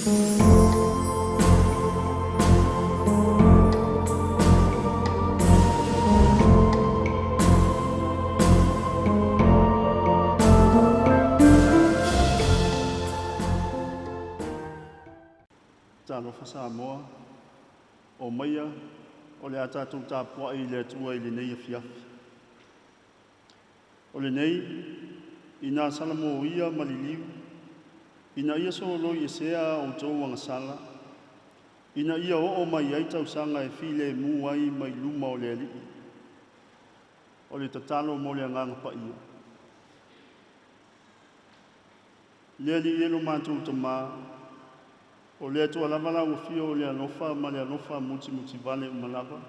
Talofa Samoa, o maia, o le atatou tāpua i le atua i le nei afiafi. O le nei, i nā salamo ia maliliu, i na ia sooloi e sea o tou angasala, i na ia o mai ai tausanga e file mu ai mai luma o le alii. O le tatalo mo le anganga pa ia. Le alii elo mātou tamā, o le atua lava ua fia o le alofa ma le alofa muti vale umalava.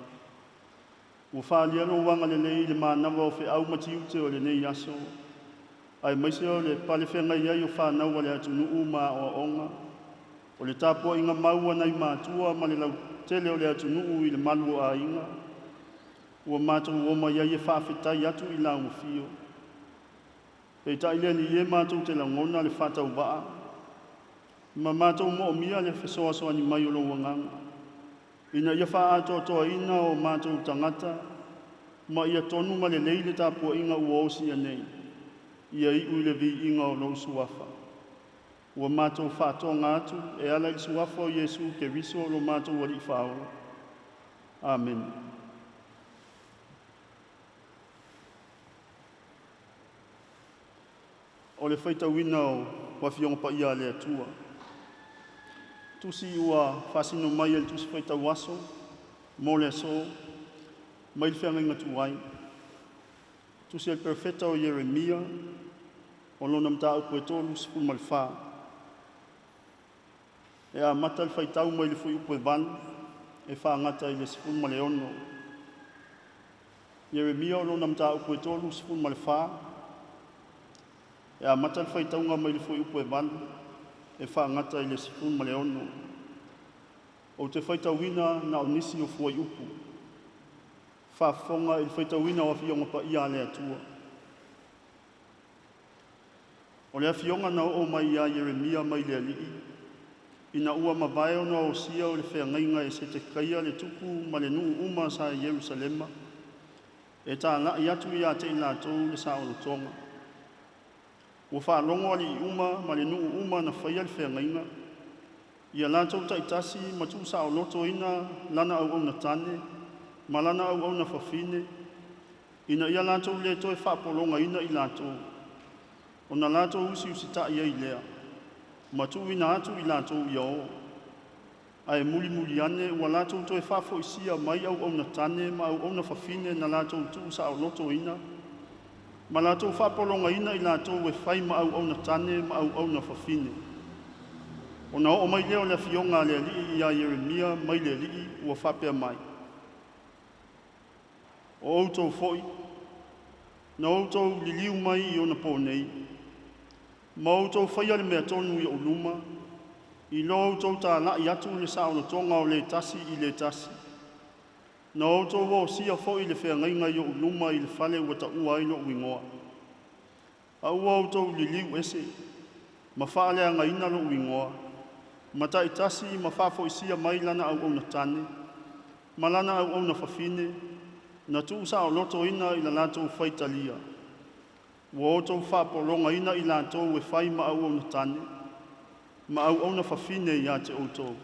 Ua whaalia lo wanga le nei le mānawa o fe au matiute o le nei aso. Ai maise o le pale whenga iai o whanau le atu nuu mā o onga. O le tāpua inga maua nei mātua ma le lau tele o le atu nuu i le malu a inga. Ua mātou oma iai e whawhetai atu i lau fio. Pei tai le li e mātou te langona le whatau waa. Ma mātou mo o mia le whesoasoa ni mai o lo wanganga. Ina ia wha ato toa ina o mātou tangata, ma ia tonu ma le leile tāpua inga ua osi anei. Ia i ui le vi inga o lo suafa. Ua mātou whātonga atu, e ala i suafa o Yesu ke riso o lo mātou wali whaola. Amen. O le whaitawina o wawhionga pa ia le atua. Tusi ua whasino mai el tusi whaita waso, mo le so, mai le whenga inga tuai. Tusi el perfeta o Jeremia, o lona mta upu e tolu sipul mal wha. E a mata le whaitau mai le fui upu e van, e wha ngata i le sipul mal e ono. Jeremia o lona mta upu e tolu sipul mal wha. E a mata le whaitau mai le fui upu e van, e wha ngata i le sipul ma le ono. O te whaitawina na o nisi o fuai upu. Whafonga i whaitawina o awhionga pa ia le atua. O le awhionga na o mai ia Jeremia mai le alii. Ina ua mawai o na o sia o le whengainga e se te kaia le tuku ma le nuu uma sa Jerusalema. E tā na i atu ia te ila tau le sa o le tonga. Ua whaalongo ali i uma ma le nuu uma na whaia le whengainga. Ia lātou taitasi ma tu sa o loto ina lana au na tane, ma lana au na whawhine. Ina ia lātou le toi whapolonga ina i lātou. O na lātou usi ta ia i lea. Ma tu ina atu i lātou ia o. Ai muli ane ua lātou toi whafo isia mai au na tane ma au na whawhine na lātou tu sa o loto ina. Ma lātou whapolonga ina i lātou e whai ma au na tane ma au na whawhine. O na o mai leo le fionga le alii ia Jeremia mai le alii ua whapea mai. O outou foi, na outou liliu mai i ona pōnei. Ma outou whaia le mea tonu i o luma, i lo outou tā la i atu le saono tonga o le tasi i le tasi. Na outou o sia foi le whengainga i o luma i le whale ua ta ua ilo uingoa. A ua outou liliu ese, ma whaale anga ina lo uingoa. Ma ta itasi ma whafo isia mai lana au na tane, ma lana au na whawhine, na tu sa o loto ina i la lātou whaitalia. Ua outou whapolonga ina i lātou e whai ma au na tane, ma au na whawhine i a te outou.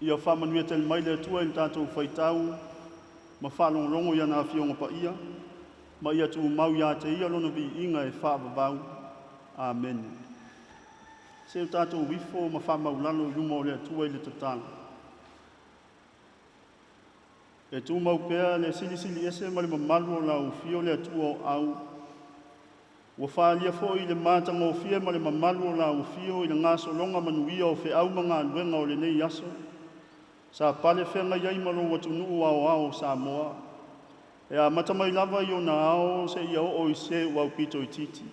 Ia whamanuia tel mai le atua i tātou whaitau, ma whalongongo ia nā whionga pa ia, ma ia tu mau ia te ia lona vi inga e whaavavau. Amen. Se o tātou wifo ma whamaulano i luma o le atua i le tatala. E tu mau pēa le silisili ese ma le mamalu o la ufio le atua o au. Ua whaalia fo i le mātanga o fia ma le mamalu o la ufio i le ngaso longa manuia o fe au mga luenga o le nei aso. Sa pale whenga iai malo watu nuu au au sa moa. E a matamai lava i o na ao se ia o i se wau pito i titi.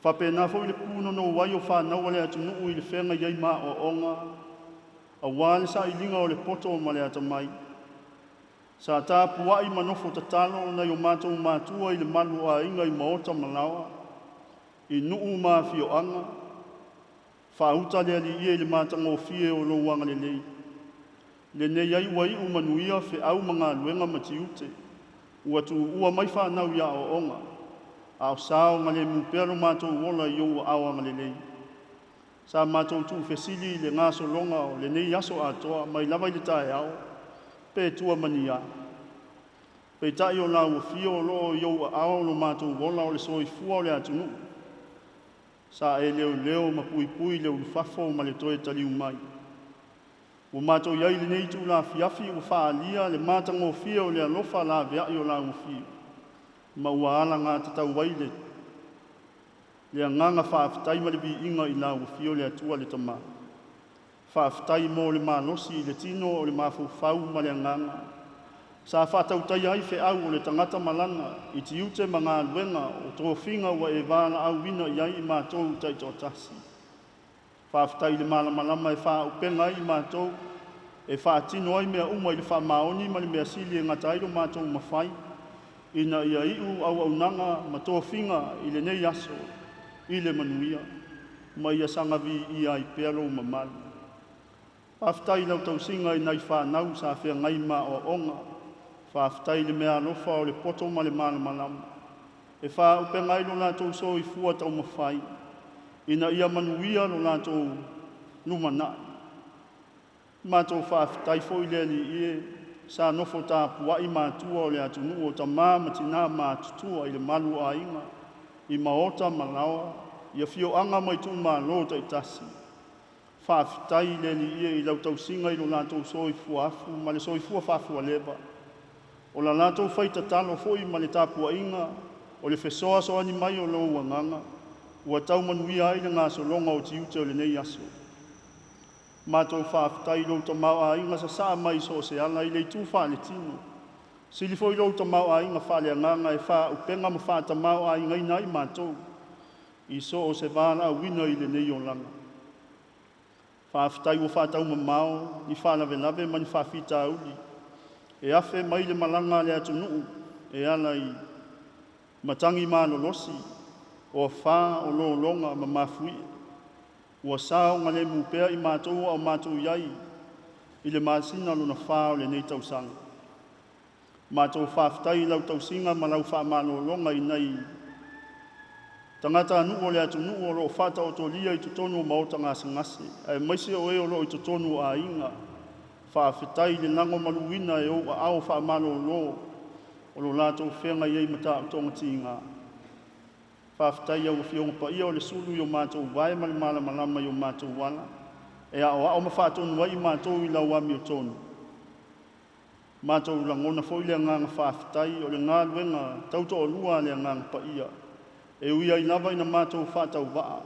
Whapena fo i le puno no wai o whanau le atu nuu i le whenga iai maa o onga. A wale sa i linga o le poto o male ata mai. Sa tā puai manofo tatalo na i o mātou mātua i le malu a inga i maota malawa. I nuu maa fio anga. Whauta le ali ia le mātanga o fie o lo wanga le lei. Le nei ai ua i umanuia fe au mga luenga mati ute. Ua tu ua mai whanau ia o onga. Ao sao nga le mupea lo mātou wola i o awa nga le lei. Sa mātou tu fesili le ngā so longa o le nei aso atoa mai lava i le tae ao. Pe tua mani a. Pe tai o la ua fio lo i o awa lo mātou wola o le soi fua o le atunu. Sa e leo ma pui leo fafo ma le toe taliu mai. Ua mātou iai le nei tu la fiafi ua whaalia le mātango fia o le alofa la vea i o la ufio. Ma ua ala ngā tatau waile. Le anganga whaafitai ma le bi inga i la ufio le atua le tama. Whaafitai mo le malosi le tino o le mafufau ma le anganga. Sa whaatautai ai fe au o le tangata malanga i ti ute mga luenga o tō whinga wa e vāna au wina iai i mātou tai tō tasi. Whaafitai le malamalama e wha upenga i mātou e whaatino ai mea uma i le wha maoni ma le mea sili e ngatairo mātou mawhai. Ina ia iu au nanga ma tō whinga i le nei aso i le manuia ma ia sangavi i ai pero mamalu. Whaafitai lau tau singa i nai whanau sa whea ngai ma o onga. Whaafitai le mea alofa o le poto ma le malamalama. E wha upenga i lo lātou so i fua tau mawhai. Ina ia manuia lo lātou numanai. Mātou whaafitai fo i le li ie sa nofo tā pua i mātua o le atunu o ta māmatina mātutua i le malu a inga. I maota malawa, ia fio anga mai tu mālo ta i tasi. Whaafitai le li ie i lau tau singa i lo lātou so i fuafu, ma le so i fua whafua leba. O la lātou whaita talo foi ma le tāpua inga, o le whesoa so ani mai o lo wanganga, ua tau manuia ai le ngā solonga o tiute o le nei aso. Mātou whaafitai lo ta mau a inga sa saa mai so se ala i le tu wha le tino. Sili foi lo ta mau a inga wha le anganga e wha upenga ma wha ta mau a inga ina i mātou. I so o se vāna a wina i le nei o langa. Whaafitai o wha tau ma mau, ni wha lave mani wha fita uli. E afe mai le malanga le atunu, e ala i matangi malolosi, o wha o lo longa ma mafui. Ua sao nga le mupea i mātou au mātou iai, i le māsina lo na wha o le nei tausanga. Mātou whaafitai lau tausinga ma lau wha malolonga i nei. Tangata anu o le atunu o lo whata o to lia i tutonu o maota ngase ngase, e maise o e o lo i tutonu a inga. Whaafitai le nango maluina e o au wha malolo, o lo lātou whenga iei mata o tonga tinga. Whaafitai au whionga pa ia o le sulu i o mātou wae ma le malamalama i o mātou wana. E a o ma whaatonu wai i mātou i lau ami o tonu. Mātou langona fo i le nganga whaafitai o le ngā luenga tauto o lua le nganga pa ia. E uia i lava ina mātou whaatau waa.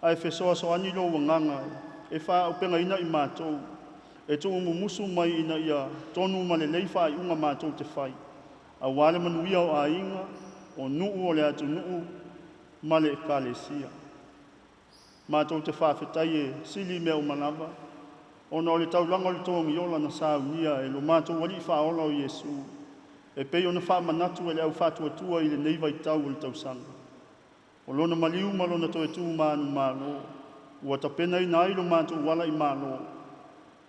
Ai whesoa so ani lo wanganga. E wha upenga ina i mātou. E tō musu mai ina ia tonu ma le leifa i unga mātou te whai. A wale manuia o a inga, o nuu o le atu nuu, ma le ekalesia. Mātou te whawhetai e sili mea o manaba, o na o le taulanga o le tōngi ola na saunia e lo mātou wali whaola o Iesu. E pei o na whamanatu e le au whatuatua i le neiva i tau o le tausanga. O lona maliu ma lona toe tū mānu mālo, ua tapena i nai lo mātou wala i mālo.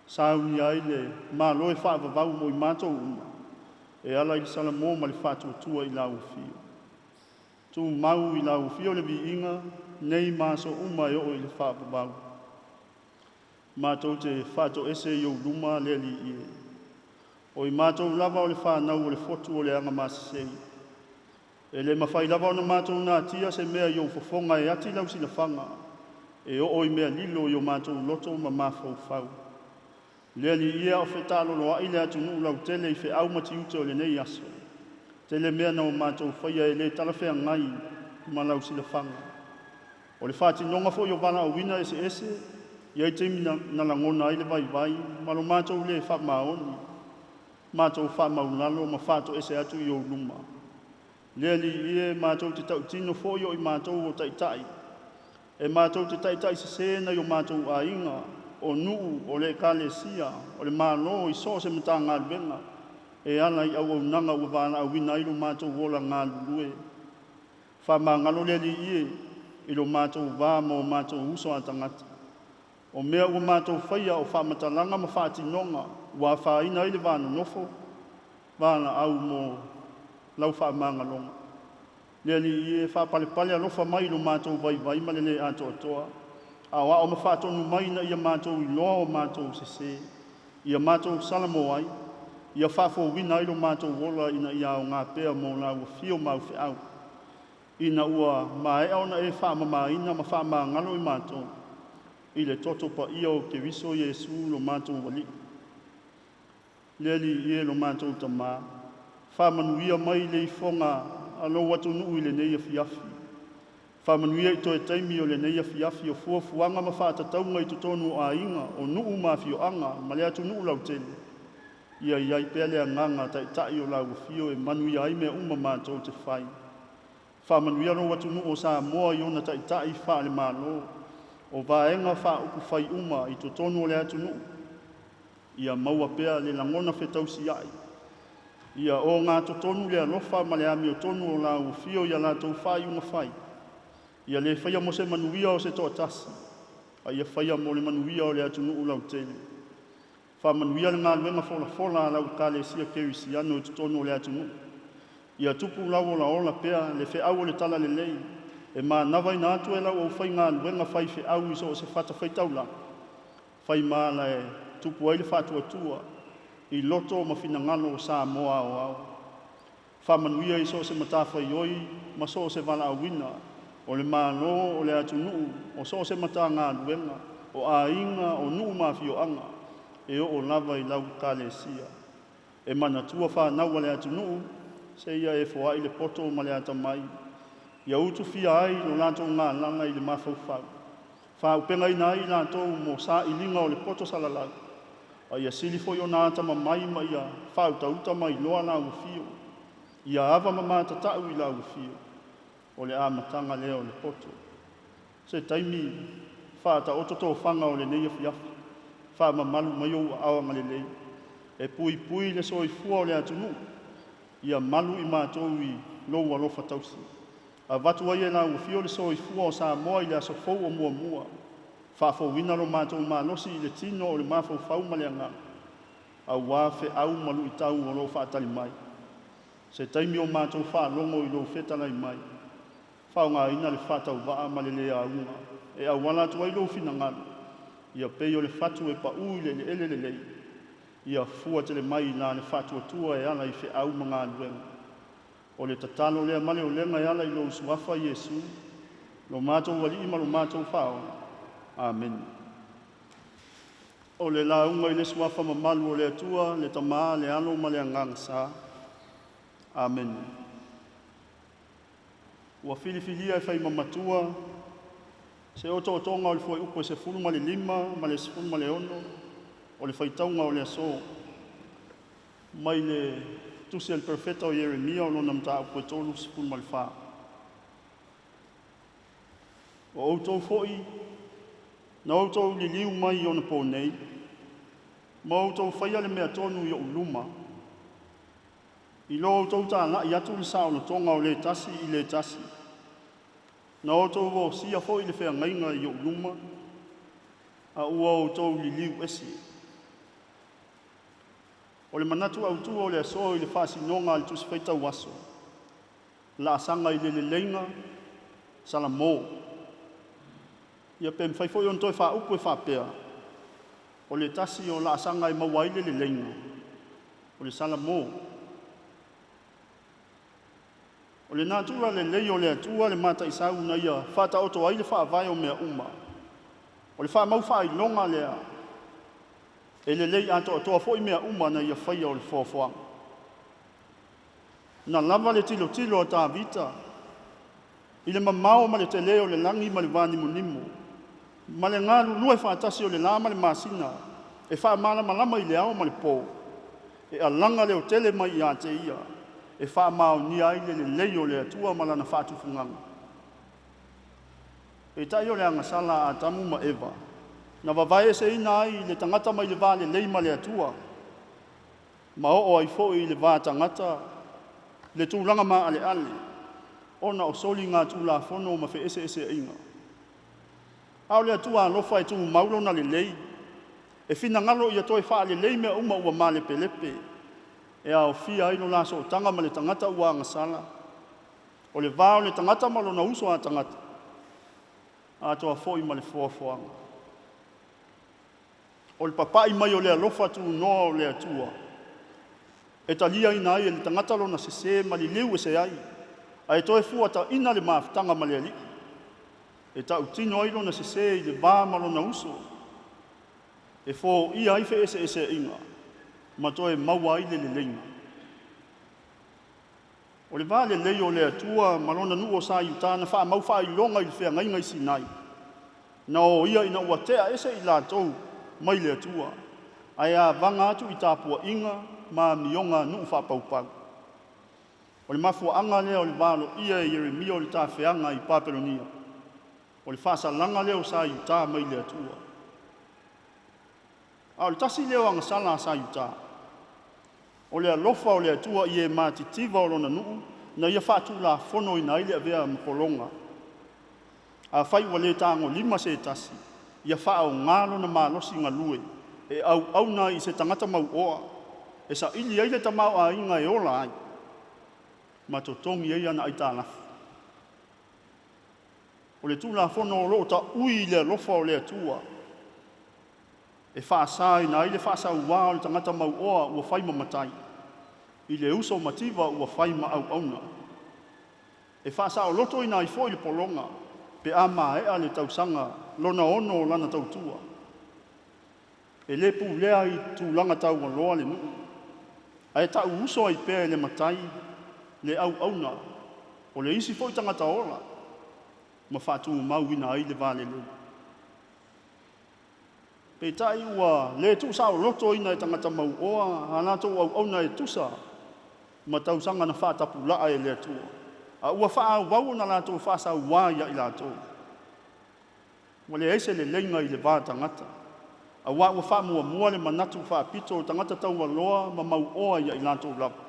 Sauni ai le malo e whaavavau mo i mātou uma. E ala i sala mō ma le whatuatua i lau fio. Tu mau i lau fio le vi inga, nei māso uma e o i le whaavavau. Mātou te whato ese i o luma le li ie. O i mātou lava o le whanau o le fotu o le anga māsisei. E le mawhai lava o na mātou nā tia se mea i o fofonga e ati lau sila whanga. E o i mea lilo i o mātou loto ma mafau fau. Lea li ia o whetalo loa i le atunu lau tele i whe au mati ute o le nei aso. Tele mea na o mātou whaia e le talawhea ngai ma lau sila whanga. O le whati nonga fo i o wana o wina ese, iai teimi na langona i le vai, ma lo mātou le wha maoni. Mātou wha maunalo ma whato ese atu i o luma. Lea li ia mātou te tau tino fo i o i mātou o taitai. E mātou te taitai se sena i o mātou a inga, o nuu, o le kalesia, o le malo i so se mata ngā luenga, e ana i au nanga ua vana au wina i lo mātou wola ngā lulue. Wha mangalo le li ie, i lo mātou wā mo mātou uso a tangata. O mea ua mātou whaia o whamatalanga ma whātinonga, ua whaina i le vāna nofo, vāna au mō lau whaamanga longa. Lea li i e whapalepale alofa mai lo mātou vai ma le ato atoa. A wa o ma whātonu mai na ia mātou i loa o mātou sese, ia mātou salamo ai, ia whafo wina i lo mātou wola ina ia o ngā pēa mō la ua fio mau whi au. Ina ua mae au na e whaamamaina ma whaamangalo i mātou. I le toto pa ia o ke viso Iesu lo mātou wali. Leli i e lo mātou ta mā. Whamanuia mai le i whonga alo watu nuu i le neia fiafi. Whamanuia i toe taimi o le neia fiafi o fuafuanga ma whaatataunga i tutonu a inga o nuu mawhio anga ma le atu nuu lau tele. Ia iai pēa lea nganga tai o lau fio e manuia ai mea uma mātou te whai. Whamanuia ro watu nuu o sa moa i ona tai wha le mālo. O vaenga wha uku whai uma i to tonu o le atu nuu. Ia maua pēa le langona whetausi ai. Ia o ngā to tonu le alofa ma le ami o tonu o la ufio ia la tau whai unga whai. Ia le whaia mo se manuia o se toa tasi. A ia whaia mo le manuia o le atu nuu lau tele. Wha manuia le ngā luenga fola lau ka le sia kerisi anu i to tonu o le atu nuu. Ia tupu lau o la ola pēa le whe au o le tala le lei. E mā nawai nā atu e lau au whai ngā luenga whai whi au i so o se whata whai taula. Whai mā la e tupu ai le whatua tua. I loto ma whina ngalo o sā moa o au. Whamanuia i so o se matawhai oi, ma so o se wala awina. O le mā no o le atu nuu, o so o se mata ngā luenga. O a inga o nuu mawhio anga. E o lava i lau ka le sia. E mana tua whanau le atu nuu, se ia e fo ai le poto ma le ata mai. Ia utu fia ai lo lantou ngā langa i le mawhauwhau. Whaupenga i nai lantou mo sa i linga o le poto salalau. A ia silifo i o nāta ma mai ma ia whautauta mai loa la ufio. Ia ava ma māta tau i la ufio. O le āmatanga lea o le poto. Se taimi whaata ototo whanga o le neia fiafi. Wha ma malu mai o awanga le lei. E pui le soi fua o le atunu. Ia malu i mātou i loa lofa tausi. A watu ai e la ufio le soi fua o sa moa i le aso fau o mua. Whafo wina lo mātou mānosi i le tino o le mawhau whau maleanga. A wafe au malu i tau o lo whaatali mai. Se taimi o mātou whaalongo i lo whetala i mai. Whao ngā ina le whatau waa ma le lea unga. E au wala tu ai lo whina ngalo. Ia pei o le whatu e pa ui le ele le lei. Ia fua te le mai nā le whatu atua e ala i whi au ma ngā luenga. O le tatalo lea male o lenga e ala i lo usuafa Iesu. Lo mātou wali ima lo mātou whao. Amen. O le launga i le suafa mamalu o le atua, le tamaa, le alo ma le angangsa. Amen. Ua filifilia e whai mamatua, se oto o tonga o le foi upo se fulu ma le lima, ma le sifulu ma le ono, o le whaitaunga o le aso. Mai le tusi al perfeta o Jeremia o lona mta upo e tolu sifulu ma le wha. O outou foi, na outou li liu mai o na po nei, ma outou whaia le mea tonu i o uluma. I lo outou tā na i atu le sao na tonga o le tasi i le tasi. Na outou o sia foi le whea ngainga i o uluma, a ua outou li liu esi. O le manatu autu o le aso i le whasi nonga le tusi whaita waso. La asanga i le leinga, salamo. Ia pe mwhaifoi on toi wha upu e wha pēa. O le tasi o la asanga i mawaile le leinga. O le salamo. O le natura le lei o le atua le mata i sau na ia whata oto ai le wha vai o mea uma. O le wha mau wha i longa lea. E le lei ato atoa fo i mea uma na ia whaia o le whoafoang. Na lava le tilo o tā vita. I le mamao ma le te leo le langi ma le vani munimu. Ma le ngalu lua e whaatasi o le lama le masina. E wha mala malama i le ao ma le pō. E alanga leo tele mai i ate ia. E wha mao ni ai le leo le atua ma lana whaatu funganga. E tai o le angasala a tamu ma Eva. Na wawae se ina ai le tangata mai le wā le lei ma le atua. Ma o ai fo i le wā tangata. Le tūlanga ma ale ale. Ona o soli ngā tūla fono ma fe ese inga. Au le atua alofa e tu maulo na le lei. E fina ngalo ia toi wha le lei mea uma ua ma lepe lepe. E au fia ino la so tanga ma le tangata ua ngasala. O le vao le tangata malo na uso a tangata. A toa foi ma le fuafuanga. O le papai mai o le alofa tu noa o le atua. E talia ina ai e le tangata lo na sese ma li liu e se ai. A e toe fua ta ina le maafutanga ma le ali. E ta utino ai lo na sese i le vā ma lo na uso. E fo ia ai fe ese inga. Ma toe maua ai le leinga. O le vā le lei o le atua ma lo na nuo sa iuta na wha mau wha i longa i le whea ngainga i sinai. Na o ia ina ua tea ese i la tou mai le atua. Ai a vanga atu i tāpua inga ma mionga nuu wha paupau. O le mafuanga lea o le valo ia e Yeremia o le tāwheanga i Papelonia. O le whasa langa leo sa iuta mai le atua. A le tasi leo anga sala sa iuta. O le alofa o le atua i e matitiva o lona nuu na ia whatu la fono i naile a vea mpolonga. A whai wa le tango lima se tasi. Ia whao ngalo na malosi ngā lue. E au na i se tangata mau oa. E sa ili aile tamau a inga e ola ai. Ma to tongi eia na aita alafu. O le tū la fono o lo ta ui le alofa o le atua. E whaasai na ile whaasa ua o le tangata mau oa ua whaima matai. I le uso mativa ua whaima au auna. E whaasa o loto ina i fo i le polonga. Pe ama ea le tausanga lona ono o lana tautua. E le pu lea i tūlanga tau o loa le nuu. A e tau uso ai pēr le matai le au auna. O le isi fo i tangata ola. Ma whatu mau ina ai le vale leu. Pe tai ua le tu sao loto ina e tangata mau oa, hana tau au auna e tusa, ma tausanga na whatapu laa e le atua. A ua wha wau na la tau whasa waia i la tau. Wale eise le lenga i le vā tangata. A ua wha mua le manatu wha pito tangata tau aloa ma mau oa ia i la tau lapa.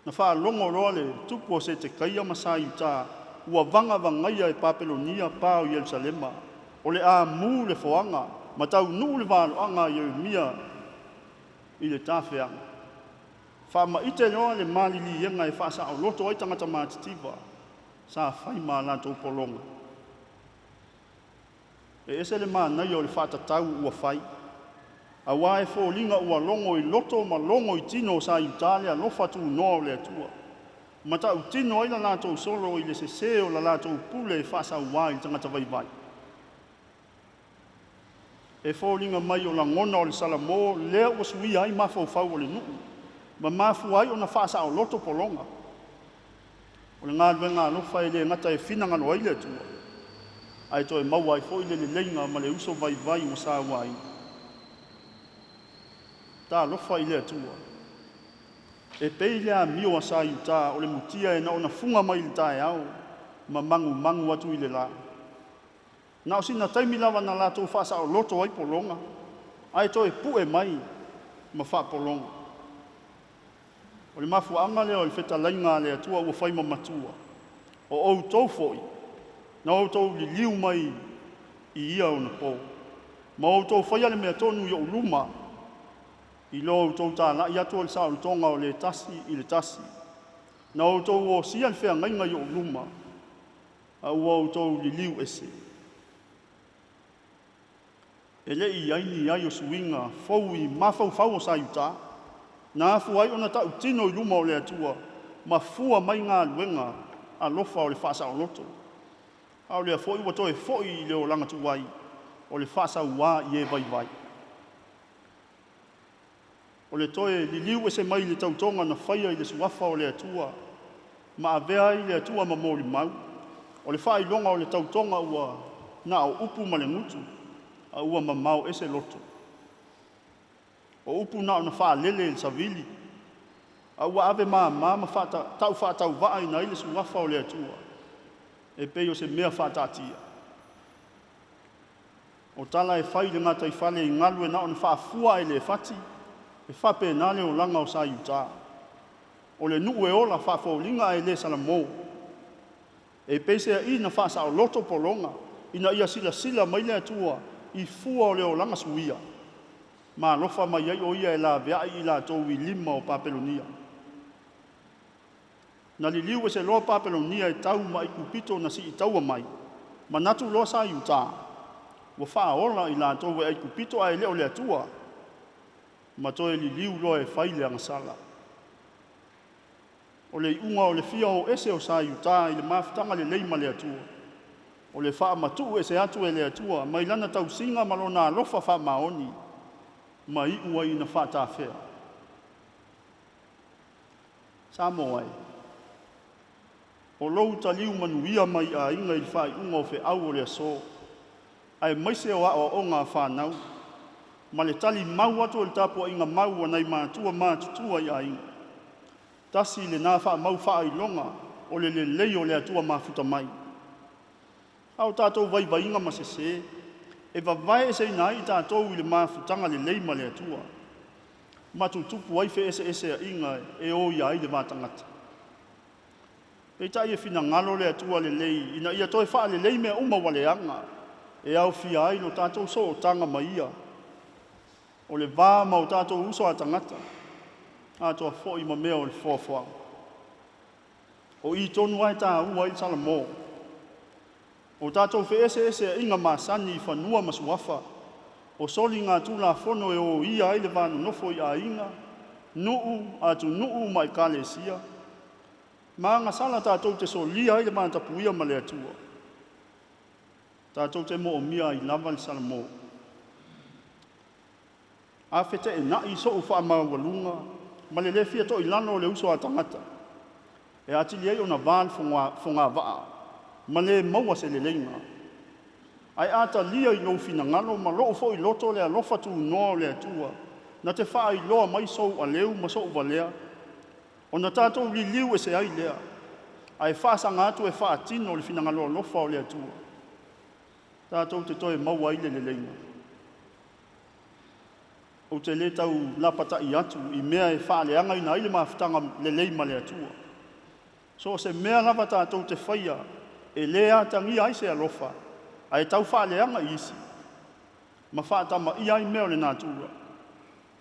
Na wha longo roa le tupu o se te kaia masa i ta, ua vanga vangaia e Papelonia pāo i Yerusalema. O le a mū le foanga, ma tau nuu le vāloanga Yeremia i le tāwheanga. Wha ma ite loa le malili ienga e whaasa au loto ai tangata mātitiva, sa whai mā lātou polonga. E ese le mānai o le whātatau ua whai. A wae fō linga ua longo i loto ma longo i tino sa Italia lofa tu noa le atua. Ma tau tino ai la lātou solo i le seseo la lātou pule e whaasa wai tangata vai. E fōlinga mai o la ngona o le salamo, lea ua sui ai mafau o le nuu. Ma mafu ai o na whaasa o loto polonga. O le ngā luenga alofa e le ngata e whina ngano ai le atua. Ai toi maua ai fōi le leinga ma le uso vai o sa wai. Tā alofa i le atua. E pei lea mio a sa iuta o le mutia e na ona funga mai le tae au, ma mangu atu i le la. Na o sina taimi lava na lātou whaasa o loto ai polonga. Ai toi pue mai ma wha polonga. O le mafuanga leo i wheta lainga le atua ua whaima matua. O ou tau foi. Na ou tau li liu mai i ia o na pō. Ma ou tau whaia le mea tonu i o luma. I lo ou tau tā la i atua le sao tonga o le tasi i le tasi. Na ou tau o sia le whea ngainga i o luma. A ua ou tau li liu ese. E le i aini ai o suinga, fau i mafau o sa iuta. Na afu ai ona tau tino i luma o le atua, ma fua mai ngā luenga a lofa o le whaasa o loto. A o le a foi ua toe foi i leo langa tuwai, o le whaasa ua i e vai. O le toe li liu e se mai le tautonga na whaia i le suafa o le atua, ma a vea i le atua ma mōli mau. O le whai longa o le tautonga ua na o upu ma le ngutu. A ua mamau ese loto. O upu nao na wha lele il savili. A ua ave ma tau wha waa ina ile suwafa o le atua. E pei o se mea wha tatia. O tala e whai le ngata i whale i ngalue nao na wha fua e le fati. E wha pe nale o langa o sa iuta. O le nuu e ola wha fōlinga e le salamo. E pese ina whaasa o loto polonga, ina ia sila mai le atua, I fua o leo langa suia. Ma lofa mai ai o ia e la vea I la tau I lima o Papelonia. Na li liu e se loa Papelonia e tau mai kupito na si I taua mai. Ma natu loa sa Utah. Wa faa ola I la tau e kupito a e leo le atua. Ma toe li liu loa e whaile ang sala. O le unga o le fia o ese o sa Utah I le mafutanga le leima le atua. O le wha matu e se atu e le atua, mai lana tau singa malona alofa wha maoni, mai ua I na wha tā whea. Samo ai. O lou taliu manuia mai a inga I wha I unga o whe au o le aso, ai maise o a o ngā whanau, ma le tali mau atu o le tapu a inga mau anai mātutua I a inga. Tasi le nā wha mau wha I longa, o le lei o le atua mafuta mai. Au tātou vai inga ma se, e vavai e sei nai tātou I le mafutanga le leima le atua. Matu tupu ai fe ese a inga e o ia I le mātangata. E tai e fina ngalo le atua le lei, ina ia toi wha le lei mea uma wale anga, e au fia ai no tātou so o tanga maia. O le vāma o tātou uso a tangata, a toa fo I ma mea o le fuafuang. O I tonu ai tā ua I tala mō. O tātou fe ese inga māsani I whanua masuafa. O soli ngā tūla whono e o ia ai le vānu nofo I a inga. Nuu mai kāle sia. Mā ngā sala tātou te solia ai le vānu tapuia ma le atua. Tātou te mo o mia I lava le sala mō. A fete e nai so u wha mawalunga. Ma le fia to I lano le uso a tangata. E ati liei o na vānu whonga waa. Ma le maua se le leinga. Ai ata lia I lou fina ngalo, ma loo fo I loto le alofa tu noa le atua. Na te wha I loa mai sou a leu, ma sou valea. O na tātou li liu e se ai lea. Ai whaasa ngātu e wha atino le fina ngalo alofa o le atua. Tātou te toe maua I le leinga. O te le tau lapata I atu, I mea e wha leanga I na ile mafutanga le leima le atua. So se mea lava tātou te whaia, e lea tangi ai se alofa, ai tau wha leanga isi. Ma wha tama I ai mea o le nātua.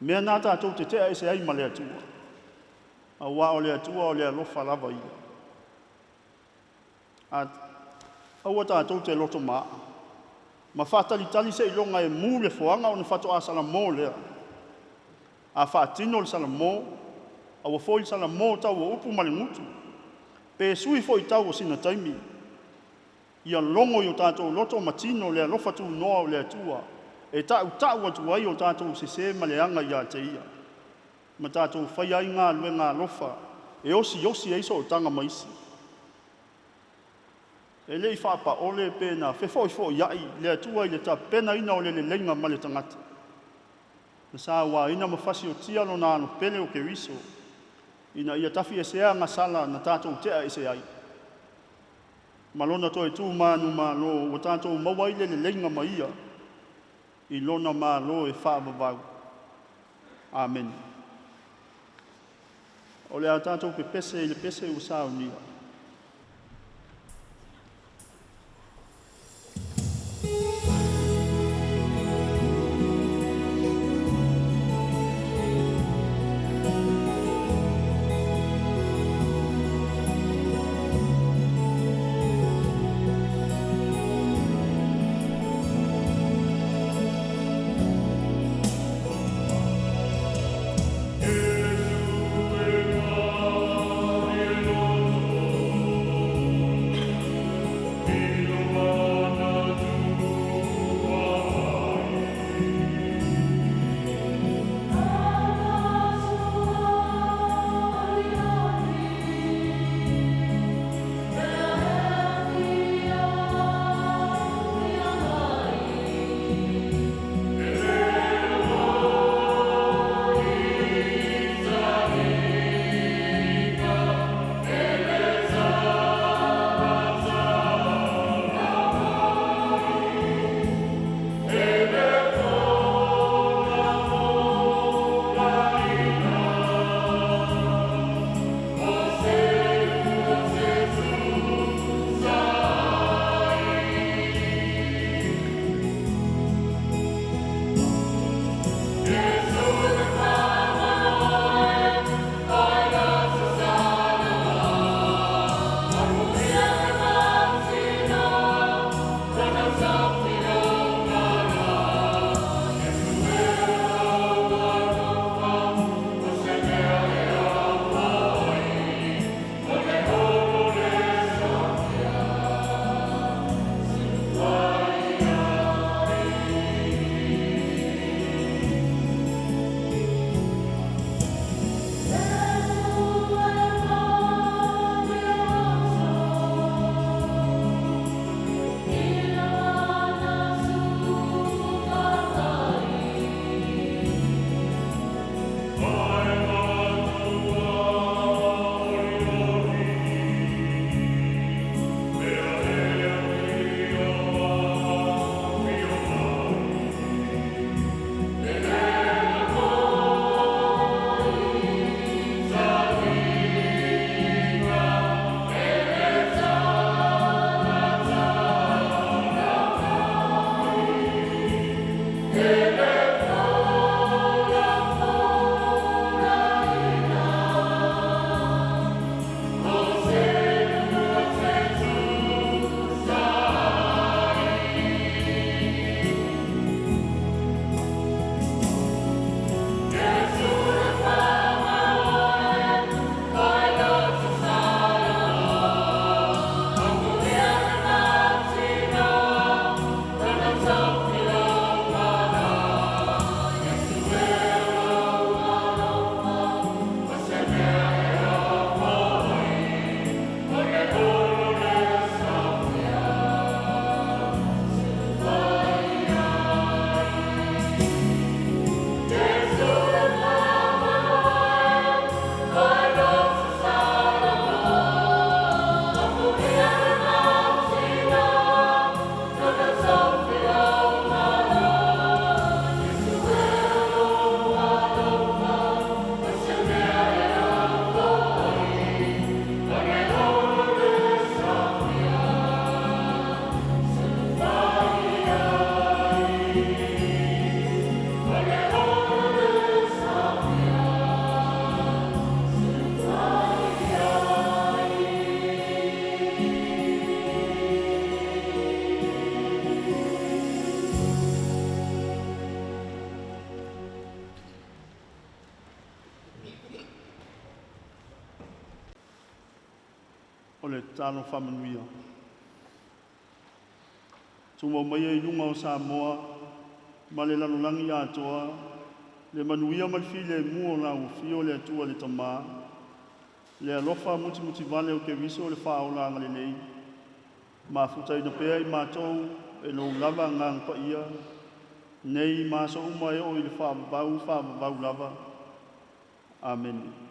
Mea nā tātou te tea e se ai ma le atua. A wā o le atua o le alofa lava ia. A aua tātou te loto maa. Ma wha tali se ilonga e mū le foanga o na whato a salamo lea. A wha tino le salamo, a wa foi salamo tau o upu male ngutu. Pe sui foi tau o sina taimi. Ia longo I o tātou loto matino le alofa tu noa o le atua. E tau atu ai o tātou se maleanga ia te ia. Ma tātou whai ai ngā lue ngā alofa. E osi eiso o tanga maisi. E lei whapa ole pēna, whefoi iai, le atua I le ta pena ina o le lenga ma le tangata. Na sā wā ina mawhasi o tia lo nā no pele o ke riso. Ina ia tafi e sea ngā sala na tātou tea e se ai. Malona toi tū mānu mālo, o tātou mawaile le lenga maia. I lona mālo e whaavavau. Amen. O le a tātou pe pese I le pese u sāu nia. Yesu talo whamanuia. Tuma mai e lunga o Samoa, ma le lanolangi atoa, le manuia ma le file mua na ufio le atua le tama, le alofa muti vale o ke viso le whaolanga le nei, ma futai na pea I mātou e lo lava ngang pa ia, nei ma so uma e o I le whaabau lava. Amen.